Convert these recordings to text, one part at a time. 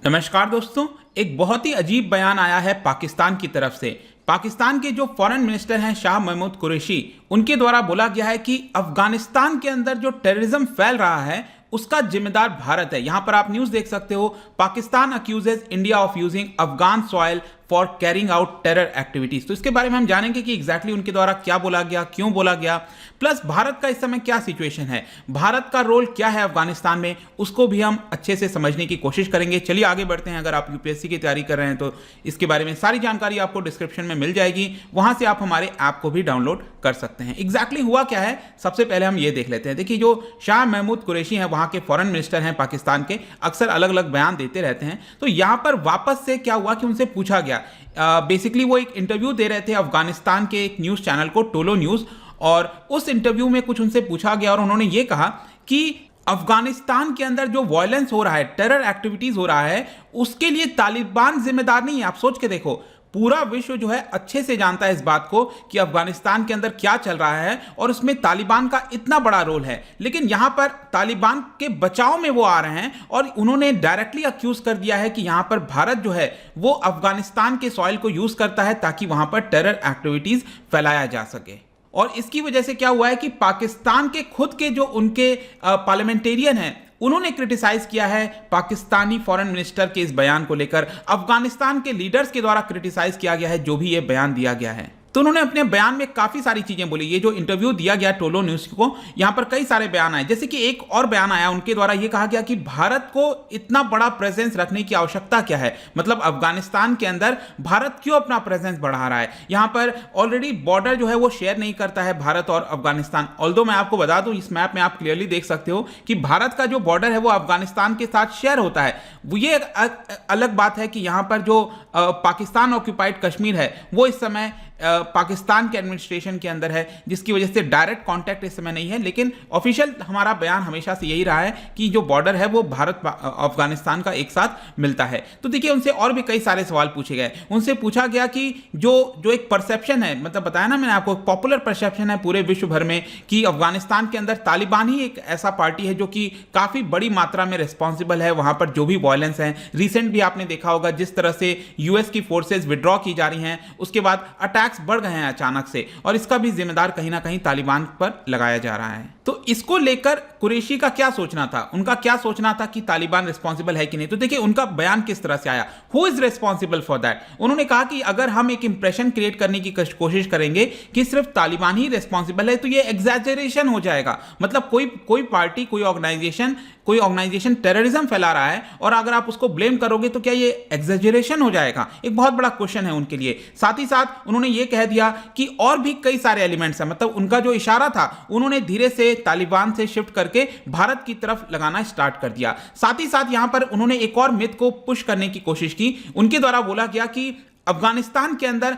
नमस्कार दोस्तों। एक बहुत ही अजीब बयान आया है पाकिस्तान की तरफ से। पाकिस्तान के जो फॉरेन मिनिस्टर हैं शाह महमूद कुरैशी, उनके द्वारा बोला गया है कि अफगानिस्तान के अंदर जो टेररिज्म फैल रहा है उसका जिम्मेदार भारत है। यहां पर आप न्यूज देख सकते हो, Pakistan अक्यूजेज India of using Afghan soil for carrying out terror activities. तो इसके बारे में हम जानेंगे कि एग्जैक्टली उनके द्वारा क्या बोला गया, क्यों बोला गया, प्लस भारत का इस समय क्या सिचुएशन है, भारत का रोल क्या है अफगानिस्तान में, उसको भी हम अच्छे से समझने की कोशिश करेंगे। चलिए आगे बढ़ते हैं। अगर आप यूपीएससी की तैयारी कर रहे हैं तो इसके बारे में सारी जानकारी आपको डिस्क्रिप्शन में मिल जाएगी, वहां से आप हमारे ऐप को भी डाउनलोड कर सकते हैं। एग्जैक्टली हुआ क्या है, सबसे पहले हम ये देख लेते हैं। देखिए, जो शाह महमूद कुरैशी हैं, वहां के फॉरेन मिनिस्टर हैं पाकिस्तान के, अक्सर अलग अलग बयान देते रहते हैं। तो यहां पर वापस से क्या हुआ कि उनसे पूछा गया, बेसिकली वो एक इंटरव्यू दे रहे थे अफगानिस्तान के एक न्यूज चैनल को, टोलो न्यूज, और उस इंटरव्यू में कुछ उनसे पूछा गया और उन्होंने ये कहा कि अफगानिस्तान के अंदर जो वायलेंस हो रहा है, टेरर एक्टिविटीज हो रहा है, उसके लिए तालिबान जिम्मेदार नहीं है। आप सोच के देखो, पूरा विश्व जो है अच्छे से जानता है इस बात को कि अफगानिस्तान के अंदर क्या चल रहा है और उसमें तालिबान का इतना बड़ा रोल है, लेकिन यहां पर तालिबान के बचाव में वो आ रहे हैं और उन्होंने डायरेक्टली अक्यूज कर दिया है कि यहां पर भारत जो है वो अफगानिस्तान के सॉइल को यूज करता है ताकि वहां पर टेरर एक्टिविटीज फैलाया जा सके। और इसकी वजह से क्या हुआ है कि पाकिस्तान के खुद के जो उनके पार्लियामेंटेरियन हैं, उन्होंने क्रिटिसाइज किया है पाकिस्तानी फॉरेन मिनिस्टर के इस बयान को लेकर। अफगानिस्तान के लीडर्स के द्वारा क्रिटिसाइज किया गया है जो भी ये बयान दिया गया है। तो उन्होंने अपने बयान में काफी सारी चीजें बोली। ये जो इंटरव्यू दिया गया टोलो न्यूज को, यहां पर कई सारे बयान आए। जैसे कि एक और बयान आया, उनके द्वारा ये कहा गया कि भारत को इतना बड़ा प्रेजेंस रखने की आवश्यकता क्या है, मतलब अफगानिस्तान के अंदर भारत क्यों अपना प्रेजेंस बढ़ा रहा है। यहां पर ऑलरेडी बॉर्डर जो है वो शेयर नहीं करता है भारत और अफगानिस्तान। ऑल्दो मैं आपको बता दूं, इस मैप में आप क्लियरली देख सकते हो कि भारत का जो बॉर्डर है वो अफगानिस्तान के साथ शेयर होता है। ये अलग बात है कि यहां पर जो पाकिस्तान ऑक्यूपाइड कश्मीर है वो इस समय पाकिस्तान के एडमिनिस्ट्रेशन के अंदर है, जिसकी वजह से डायरेक्ट कांटेक्ट इस समय नहीं है। लेकिन ऑफिशियल हमारा बयान हमेशा से यही रहा है कि जो बॉर्डर है वो भारत अफगानिस्तान का एक साथ मिलता है। तो देखिए, उनसे और भी कई सारे सवाल पूछे गए। उनसे पूछा गया कि जो एक परसेप्शन है, मतलब बताया ना मैंने आपको, पॉपुलर परसेप्शन है पूरे विश्व भर में कि अफगानिस्तान के अंदर तालिबान ही एक ऐसा पार्टी है जो कि काफी बड़ी मात्रा में रिस्पॉन्सिबल है वहां पर जो भी वायलेंस है। रिसेंट भी आपने देखा होगा जिस तरह से यूएस की फोर्सेज विड्रॉ की जा रही हैं, उसके बाद अटैक्स बढ़ गए हैं अचानक से, और इसका भी जिम्मेदार कहीं ना कहीं तालिबान पर लगाया जा रहा है। तो इसको लेकर कुरैशी का क्या सोचना था, उनका क्या सोचना था कि तालिबान रिस्पॉन्सिबल है कि नहीं। तो देखिए उनका बयान किस तरह से आया, who is responsible for that. उन्होंने कहा कि अगर हम एक इंप्रेशन क्रिएट करने की कोशिश करेंगे कि सिर्फ तालिबान ही रिस्पॉन्सिबल है तो ये एग्जैजरेशन हो जाएगा। मतलब कोई पार्टी, कोई ऑर्गेनाइजेशन टेररिज्म फैला रहा है और अगर आप उसको ब्लेम करोगे तो क्या ये एग्जैजरेशन हो जाएगा। एक बहुत बड़ा क्वेश्चन है उनके लिए। साथ ही साथ उन्होंने ये कह दिया कि और भी कई सारे एलिमेंट्स हैं, मतलब उनका जो इशारा था उन्होंने धीरे से तालिबान से शिफ्ट करके भारत की तरफ लगाना स्टार्ट कर दिया। साथ ही साथ यहां पर उन्होंने एक और मिथ को पुश करने की कोशिश की। उनके द्वारा बोला गया कि अफगानिस्तान के अंदर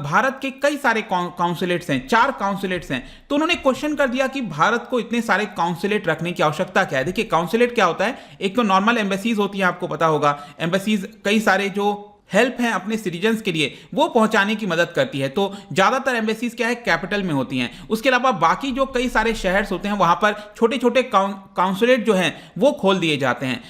भारत के कई सारे काउंसुलेट्स हैं, 4 काउंसुलेट्स हैं। तो उन्होंने क्वेश्चन कर दिया कि भारत को इतने सारे काउंसुलेट रखने की आवश्यकता क्या है। देखिए, काउंसुलेट क्या होता है, एक तो नॉर्मल एम्बेसीज होती है, आपको पता होगा। एम्बेसीज कई सारे जो हेल्प है अपने सिटीजन्स के लिए वो पहुंचाने की मदद करती है। तो ज्यादातर एम्बेसीज क्या है, कैपिटल में होती हैं। उसके अलावा बाकी जो कई सारे शहर्स होते हैं वहां पर छोटे छोटे काउंसुलेट जो हैं वो खोल दिए जाते हैं।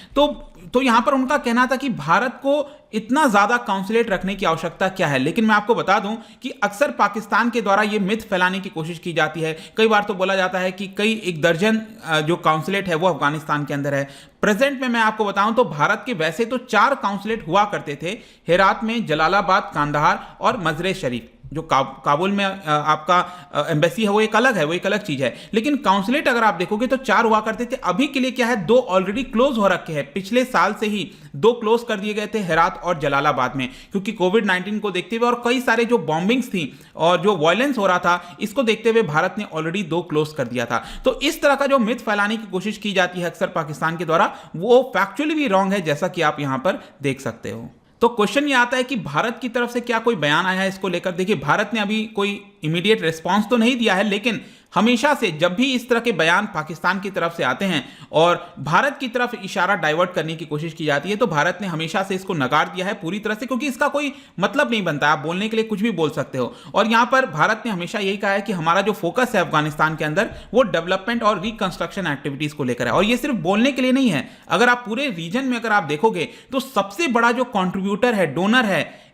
तो यहां पर उनका कहना था कि भारत को इतना ज्यादा काउंसुलेट रखने की आवश्यकता क्या है। लेकिन मैं आपको बता दूं कि अक्सर पाकिस्तान के द्वारा यह मिथ फैलाने की कोशिश की जाती है। कई बार तो बोला जाता है कि एक दर्जन जो काउंसुलेट है वो अफगानिस्तान के अंदर है। प्रेजेंट में मैं आपको बताऊं तो भारत के वैसे तो 4 काउंसुलेट हुआ करते थे, हेरात में, जलालाबाद, कांधार और मजरे शरीफ। जो काबुल में आपका एम्बेसी है वो एक अलग है, वो एक अलग चीज है। लेकिन काउंसुलेट अगर आप देखोगे तो 4 हुआ करते थे। अभी के लिए क्या है, 2 ऑलरेडी क्लोज हो रखे हैं। पिछले साल से ही 2 क्लोज कर दिए गए थे, हेरात और जलालाबाद में, क्योंकि कोविड-19 को देखते हुए और कई सारे जो बॉम्बिंग्स थी और जो वायलेंस हो रहा था, इसको देखते हुए भारत ने ऑलरेडी 2 क्लोज कर दिया था। तो इस तरह का जो मिथ फैलाने की कोशिश की जाती है अक्सर पाकिस्तान के द्वारा, वो फैक्चुअली भी रॉन्ग है, जैसा कि आप यहां पर देख सकते हो। तो क्वेश्चन ये आता है कि भारत की तरफ से क्या कोई बयान आया है इसको लेकर। देखिए, भारत ने अभी कोई इमीडिएट रिस्पांस तो नहीं दिया है, लेकिन हमेशा से जब भी इस तरह के बयान पाकिस्तान की तरफ से आते हैं और भारत की तरफ इशारा डाइवर्ट करने की कोशिश की जाती है, तो भारत ने हमेशा से इसको नकार दिया है पूरी तरह से, क्योंकि इसका कोई मतलब नहीं बनता। आप बोलने के लिए कुछ भी बोल सकते हो, और यहां पर भारत ने हमेशा यही कहा है कि हमारा जो फोकस है अफगानिस्तान के अंदर वो डेवलपमेंट और रिकंस्ट्रक्शन एक्टिविटीज को लेकर है। और ये सिर्फ बोलने के लिए नहीं है, अगर आप पूरे रीजन में अगर आप देखोगे तो सबसे बड़ा जो कंट्रीब्यूटर है, डोनर है,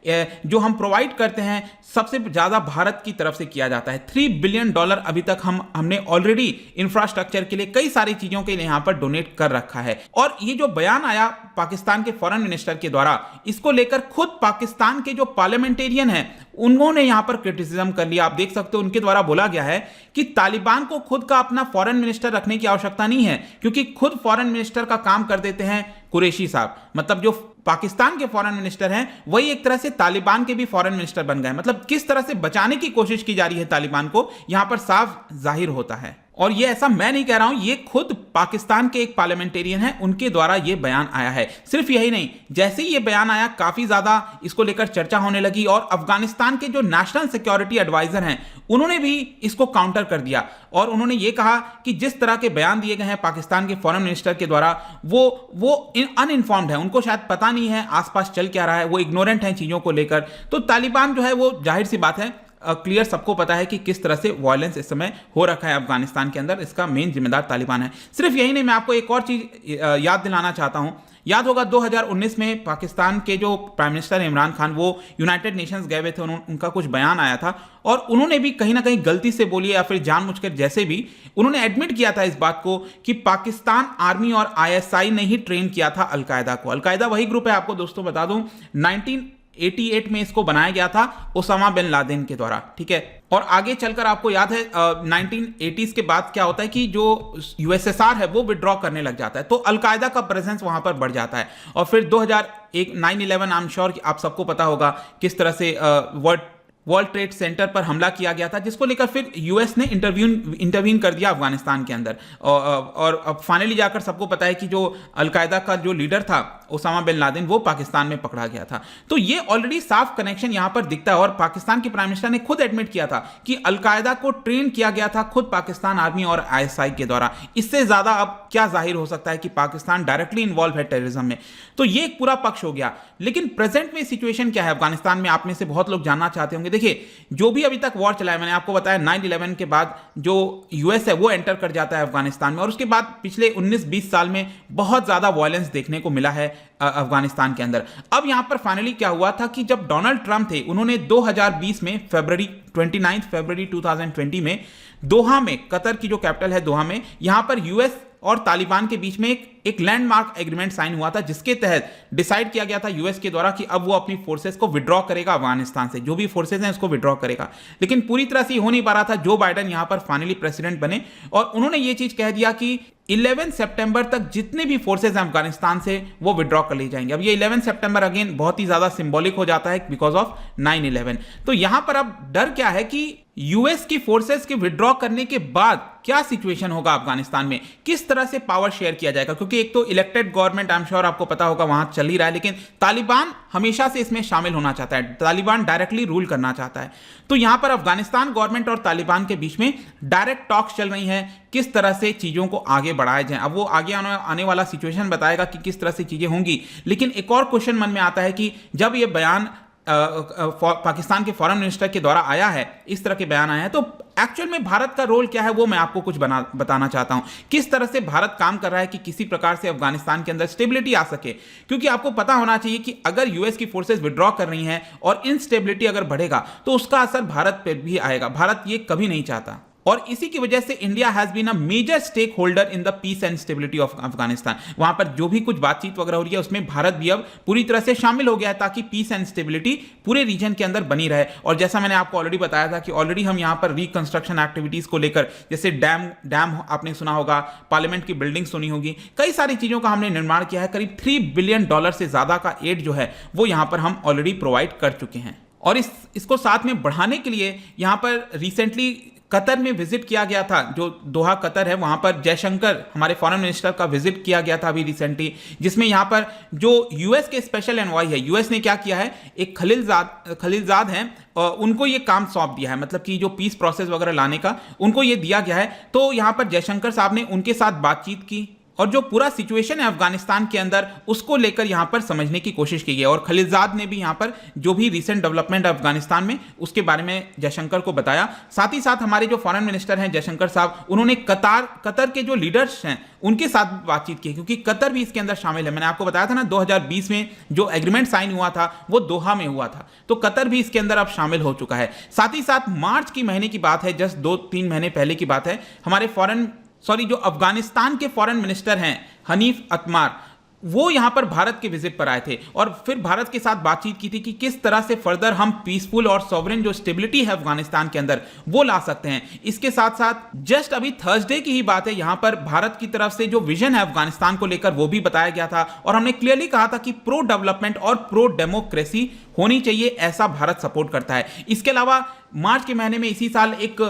जो हम प्रोवाइड करते हैं, सबसे ज्यादा भारत की तरफ से किया जाता है। $3 बिलियन अभी तक हमने ऑलरेडी इंफ्रास्ट्रक्चर के लिए, कई सारी चीजों के लिए यहां पर डोनेट कर रखा है। और ये जो बयान आया पाकिस्तान के फॉरेन मिनिस्टर के द्वारा, इसको लेकर खुद पाकिस्तान के जो पार्लियामेंटेरियन है उन्होंने यहां पर क्रिटिसिज्म कर लिया। आप देख सकते हो उनके द्वारा बोला गया है कि तालिबान को खुद का अपना फॉरेन मिनिस्टर रखने की आवश्यकता नहीं है, क्योंकि खुद फॉरेन मिनिस्टर का काम कर देते हैं कुरैशी साहब। मतलब जो पाकिस्तान के फॉरेन मिनिस्टर हैं वही एक तरह से तालिबान के भी फॉरेन मिनिस्टर बन गए। मतलब किस तरह से बचाने की कोशिश की जा रही है तालिबान को, यहां पर साफ जाहिर होता है। और ये ऐसा मैं नहीं कह रहा हूं, ये खुद पाकिस्तान के एक पार्लियामेंटेरियन हैं, उनके द्वारा ये बयान आया है। सिर्फ यही नहीं, जैसे ही ये बयान आया काफी ज्यादा इसको लेकर चर्चा होने लगी, और अफगानिस्तान के जो नेशनल सिक्योरिटी एडवाइजर हैं उन्होंने भी इसको काउंटर कर दिया, और उन्होंने ये कहा कि जिस तरह के बयान दिए गए हैं पाकिस्तान के फॉरेन मिनिस्टर के द्वारा, वो अनइन्फॉर्म्ड है, उनको शायद पता नहीं है आसपास चल क्या रहा है, वो इग्नोरेंट हैं चीजों को लेकर। तो तालिबान जो है वो जाहिर सी बात है, क्लियर सबको पता है कि किस तरह से वायलेंस इस समय हो रखा है अफगानिस्तान के अंदर, इसका मेन जिम्मेदार तालिबान है। सिर्फ यही नहीं, मैं आपको एक और चीज याद दिलाना चाहता हूं। याद होगा 2019 में पाकिस्तान के जो प्राइम मिनिस्टर इमरान खान वो यूनाइटेड नेशंस गए हुए थे, उनका कुछ बयान आया था, और उन्होंने भी कहीं ना कहीं गलती से बोली या फिर जानबूझकर, जैसे भी उन्होंने एडमिट किया था इस बात को कि पाकिस्तान आर्मी और ISI ने ही ट्रेन किया था अलकायदा को। अलकायदा वही ग्रुप है, आपको दोस्तों बता दूं, 1988 में इसको बनाया गया था ओसामा बिन लादेन के द्वारा, ठीक है। और आगे चलकर आपको याद है 1980s के बाद क्या होता है कि जो USSR है वो विड्रॉ करने लग जाता है, तो अलकायदा का प्रेजेंस वहां पर बढ़ जाता है। और फिर 2001 9/11, आई एम श्योर आप सबको पता होगा किस तरह से वर्ल्ड ट्रेड सेंटर पर हमला किया गया था, जिसको लेकर फिर यूएस ने इंटरवीन कर दिया अफगानिस्तान के अंदर, और अब फाइनली जाकर सबको पता है कि जो अलकायदा का जो लीडर था ओसामा बिन लादेन वो पाकिस्तान में पकड़ा गया था। तो ये ऑलरेडी साफ कनेक्शन यहां पर दिखता है, और पाकिस्तान के प्राइम मिनिस्टर ने खुद एडमिट किया था कि अलकायदा को ट्रेन किया गया था खुद पाकिस्तान आर्मी और ISI के द्वारा। इससे ज्यादा अब क्या जाहिर हो सकता है कि पाकिस्तान डायरेक्टली इन्वॉल्व है टेररिज्म में। तो ये एक पूरा पक्ष हो गया। लेकिन प्रेजेंट में सिचुएशन क्या है अफगानिस्तान में, आप में से बहुत लोग जानना चाहते होंगे। देखिए, जो भी अभी तक वॉर चला है, मैंने आपको बताया 9/11 के बाद जो यूएस है वो एंटर कर जाता है अफगानिस्तान में, और उसके बाद पिछले 19-20 साल में बहुत ज्यादा वायलेंस देखने को मिला है अफगानिस्तान के अंदर। अब यहां पर फाइनली क्या हुआ था कि जब डोनाल्ड ट्रंप थे, उन्होंने 2020 में 29 फरवरी 2020 में दोहा में, कतर की जो कैपिटल है दोहा में, यहां पर यूएस और तालिबान के बीच में एक लैंडमार्क एग्रीमेंट साइन हुआ था, जिसके तहत डिसाइड किया गया था यूएस के द्वारा कि अब वो अपनी फोर्सेस को विड्रॉ करेगा अफगानिस्तान से, जो भी फोर्सेस हैं उसको विड्रॉ करेगा। लेकिन पूरी तरह से हो नहीं पा रहा था। जो बाइडेन यहां पर फाइनली प्रेसिडेंट बने और उन्होंने ये चीज कह दिया कि 11 सितंबर तक जितने भी फोर्सेस हैं अफगानिस्तान से वो विड्रॉ कर ली जाएंगे। अब ये 11 सितंबर अगेन बहुत ही ज्यादा सिंबॉलिक हो जाता है बिकॉज ऑफ 9/11। तो यहां पर अब डर क्या है कि यूएस की फोर्सेस के विड्रॉ करने के बाद क्या सिचुएशन होगा अफगानिस्तान में, किस तरह से पावर शेयर किया जाएगा, क्योंकि एक तो elected government, I am sure आपको पता होगा, वहां चल ही रहा है, लेकिन तालिबान हमेशा से इसमें शामिल होना चाहता है, तालिबान डायरेक्टली रूल करना चाहता है। तो यहां पर अफगानिस्तान गवर्नमेंट और तालिबान के बीच में डायरेक्ट टॉक्स चल रही हैं किस तरह से चीजों को आगे बढ़ाया जाए। अब वो आगे आने वाला सिचुएशन बताएगा कि किस तरह से चीजें होंगी। लेकिन एक और क्वेश्चन मन में आता है कि जब ये बयान पाकिस्तान के फॉरेन मिनिस्टर के द्वारा आया है, इस तरह के बयान आए हैं, तो एक्चुअल में भारत का रोल क्या है वो मैं आपको कुछ बताना चाहता हूं। किस तरह से भारत काम कर रहा है कि किसी प्रकार से अफगानिस्तान के अंदर स्टेबिलिटी आ सके, क्योंकि आपको पता होना चाहिए कि अगर यूएस की फोर्सेस विड्रॉ कर रही हैं और इनस्टेबिलिटी अगर बढ़ेगा तो उसका असर भारत पर भी आएगा। भारत ये कभी नहीं चाहता, और इसी की वजह से India has been a major stakeholder in the peace and stability of Afghanistan. वहां पर जो भी कुछ बातचीत वगैरह हो रही है उसमें भारत भी अब पूरी तरह से शामिल हो गया है, ताकि पीस एंड स्टेबिलिटी पूरे रीजन के अंदर बनी रहे। और जैसा मैंने आपको ऑलरेडी बताया था कि ऑलरेडी हम यहां पर रिकंस्ट्रक्शन एक्टिविटीज को लेकर, जैसे डैम आपने सुना होगा, पार्लियामेंट की बिल्डिंग सुनी होगी, कई सारी चीजों का हमने निर्माण किया है। करीब $3 बिलियन से ज्यादा का एड जो है वो यहां पर हम ऑलरेडी प्रोवाइड कर चुके हैं। और इसको साथ में बढ़ाने के लिए यहां पर रिसेंटली कतर में विजिट किया गया था, जो दोहा कतर है, वहां पर जयशंकर हमारे फॉरेन मिनिस्टर का विजिट किया गया था अभी रिसेंटली, जिसमें यहां पर जो यूएस के स्पेशल एनवॉय है, यूएस ने क्या किया है, एक खलीलजाद हैं, उनको ये काम सौंप दिया है, मतलब कि जो पीस प्रोसेस वगैरह लाने का उनको ये दिया गया है। तो यहां पर जयशंकर साहब ने उनके साथ बातचीत की और जो पूरा सिचुएशन है अफगानिस्तान के अंदर उसको लेकर यहां पर समझने की कोशिश की है। और खलीलजाद ने भी यहां पर जो भी रिसेंट डेवलपमेंट है अफगानिस्तान में उसके बारे में जयशंकर को बताया। साथ ही साथ हमारे जो फॉरेन मिनिस्टर हैं जयशंकर साहब, उन्होंने कतर के जो लीडर्स हैं उनके साथ बातचीत की, क्योंकि कतर भी इसके अंदर शामिल है। मैंने आपको बताया था ना 2020 में जो एग्रीमेंट साइन हुआ था वो दोहा में हुआ था, तो कतर भी इसके अंदर अब शामिल हो चुका है। साथ ही साथ मार्च की महीने की बात है, जस्ट 2-3 महीने पहले की बात है, हमारे जो अफगानिस्तान के फॉरेन मिनिस्टर हैं हनीफ अतमार, वो यहां पर भारत के विजिट पर आए थे और फिर भारत के साथ बातचीत की थी कि किस तरह से फर्दर हम पीसफुल और सॉवरेन जो स्टेबिलिटी है अफगानिस्तान के अंदर वो ला सकते हैं। इसके साथ साथ जस्ट अभी थर्सडे की ही बात है, यहां पर भारत की तरफ से जो विजन है अफगानिस्तान को लेकर वो भी बताया गया था और हमने क्लियरली कहा था कि प्रो डेवलपमेंट और प्रो डेमोक्रेसी होनी चाहिए, ऐसा भारत सपोर्ट करता है। इसके अलावा मार्च के महीने में इसी साल एक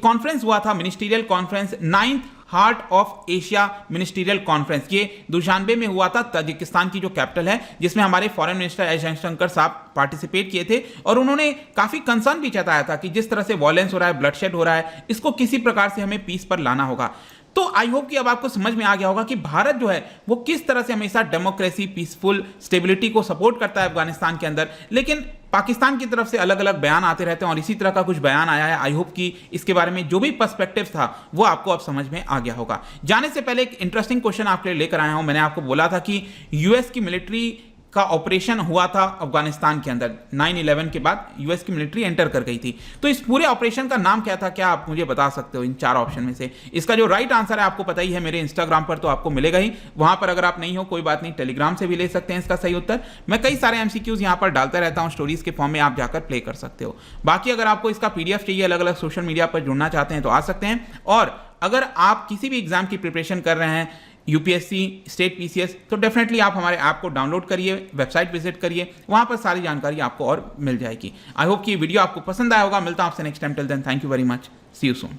कॉन्फ्रेंस हुआ था, ministerial conference, 9th heart of Asia ministerial conference, ये दुशानबे में हुआ था, ताजिकिस्तान की जो कैपिटल है, जिसमें हमारे फॉरेन मिनिस्टर एस जयशंकर साहब पार्टिसिपेट किए थे और उन्होंने काफी कंसर्न भी जताया था कि जिस तरह से वॉयलेंस हो रहा है, ब्लडशेड हो रहा है, इसको किसी प्रकार से हमें पीस पर लाना होगा। तो आई होप कि अब आपको समझ में आ गया होगा कि भारत जो है वो किस तरह से हमेशा डेमोक्रेसी, पीसफुल स्टेबिलिटी को सपोर्ट करता है अफगानिस्तान के अंदर, लेकिन पाकिस्तान की तरफ से अलग अलग बयान आते रहते हैं और इसी तरह का कुछ बयान आया है। आई होप कि इसके बारे में जो भी पर्सपेक्टिव था वो आपको अब समझ में आ गया होगा। जाने से पहले एक इंटरेस्टिंग क्वेश्चन आपके लिए लेकर आया हूं। मैंने आपको बोला था कि यूएस की मिलिट्री का ऑपरेशन हुआ था अफगानिस्तान के अंदर, 9/11 के बाद यूएस की मिलिट्री एंटर कर गई थी। तो इस पूरे ऑपरेशन का नाम क्या था, क्या आप मुझे बता सकते हो इन 4 ऑप्शन में से? इसका जो राइट आंसर है आपको पता ही है, मेरे इंस्टाग्राम पर तो आपको मिलेगा ही, वहां पर अगर आप नहीं हो कोई बात नहीं, टेलीग्राम से भी ले सकते हैं इसका सही उत्तर। मैं कई सारे एमसीक्यूज यहां पर डालता रहता हूं स्टोरीज के फॉर्म में, आप जाकर प्ले कर सकते हो। बाकी अगर आपको इसका पीडीएफ चाहिए, अलग अलग सोशल मीडिया पर जुड़ना चाहते हैं तो आ सकते हैं। और अगर आप किसी भी एग्जाम की प्रिपरेशन कर रहे हैं, यूपीएससी, स्टेट पीसीएस, तो डेफिनेटली आप हमारे ऐप को डाउनलोड करिए, वेबसाइट विजिट करिए, वहां पर सारी जानकारी आपको और मिल जाएगी। आई होप कि वीडियो आपको पसंद आया होगा। मिलता हूं आपसे next time, till then thank you very much, see you soon.